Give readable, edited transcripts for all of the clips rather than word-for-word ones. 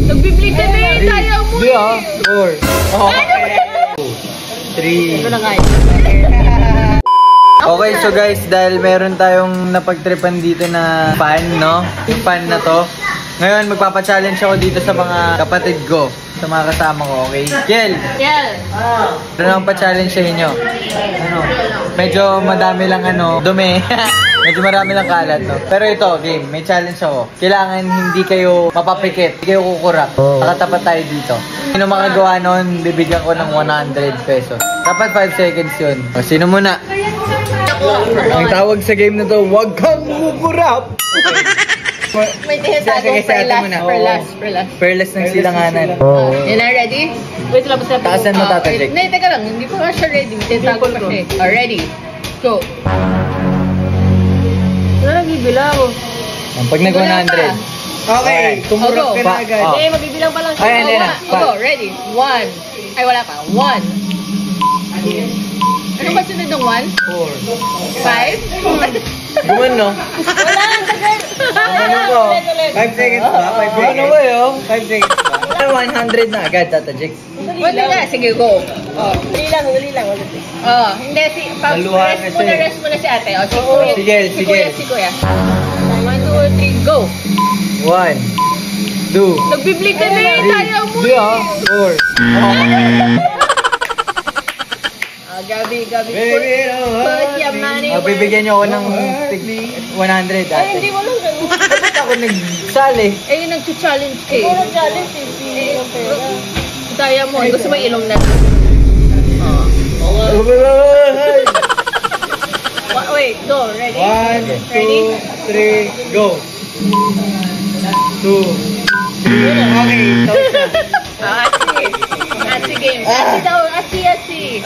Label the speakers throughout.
Speaker 1: Nagbiblik ka na eh, tayo mo eh.
Speaker 2: 4. 3.
Speaker 1: Ito na kayo.
Speaker 2: Okay, so guys, dahil meron tayong napagtripan dito na fan, no? Yung fan na to. Ngayon, magpapa-challenge ako dito sa mga kapatid ko, sa mga kasama ko, okay? Kiel!
Speaker 1: Kiel!
Speaker 2: Ano naman pa-challenge sa inyo? Ano? Medyo madami lang dumi. Medyo marami lang kalat, no? Pero ito, game, may challenge ako. Kailangan hindi kayo mapapikit, hindi kayo kukurap. Nakatapat tayo dito. Sino makagawa nun, bibigyan ko ng 100 pesos. Dapat 5 seconds yun. O, sino muna? Ang tawag sa game na to, huwag kang kukurap!
Speaker 1: May tinatawag per last
Speaker 2: ng silanganan.
Speaker 1: Yun na, ready? Wait lang, basta.
Speaker 2: Taasan mo, Tata Jake.
Speaker 1: Hindi, teka lang, hindi pa nga siya ready. Tinatawag pa siya. Ready? Go! Wala nagbibilang.
Speaker 2: Pag nag-100.
Speaker 3: Okay, kumurap ka na agad.
Speaker 1: Hindi, magbibilang pa lang siya.
Speaker 2: Ay, hindi na.
Speaker 1: Go, ready? 1. Ay, wala pa. 1. Ano ba sunod ng 1? 5?
Speaker 2: Guman, no?
Speaker 1: Wala, tagal.
Speaker 2: Ano ko?
Speaker 3: 5 seconds ba? 5 seconds.
Speaker 2: Ano ba yun?
Speaker 3: 5 seconds ba?
Speaker 2: 100 na agad, Tata Jake.
Speaker 1: Wala na, sige, go. Dali lang. Hindi, rest muna si ate.
Speaker 2: Sige.
Speaker 1: Si kuya. 1, 2, 3, go.
Speaker 2: 1, 2,
Speaker 1: Nagbiblik ka na eh, tayo mo
Speaker 2: 4.
Speaker 1: Gabi.
Speaker 3: Baby,
Speaker 1: Put your money
Speaker 2: Bibigyan niyo ako ng 100
Speaker 1: Ay,
Speaker 2: ate.
Speaker 1: hindi mo lang ganun.
Speaker 2: Bakit ako nagsali?
Speaker 1: Eh, yung nag-challenge ka eh. Ikaw nag-challenge eh. Hindi yung pera. Kaya mo, gusto mo ilong na. Wait, go. Ready?
Speaker 3: 1, 2, 3, go. 2. Okay,
Speaker 1: Asi game. Asi daw. Asi.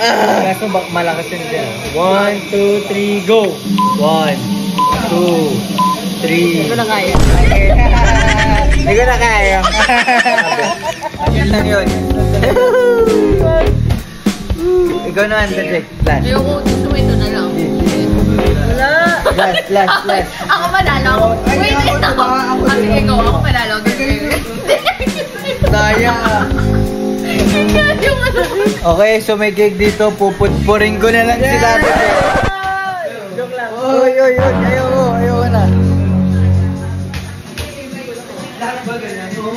Speaker 2: Kaso malakas yun dyan. 1, 2, 3, go! 1, 2, 3.
Speaker 1: Ito na kaya.
Speaker 2: Hindi ko na kaya. Yun lang yun. Ikaw na, Andrek. Last.
Speaker 1: Ayoko, gusto mo ito na lang. Wala.
Speaker 2: Last.
Speaker 1: Ako manalo. Wait, ako. Sige, go. Ako manalo.
Speaker 2: Daya. Okay, so may cake dito. Puputpurin ko na lang si Dati.
Speaker 1: Joke lang.
Speaker 2: Oy. Ayoko na. Ayoko. Agwag.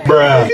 Speaker 2: Bruh.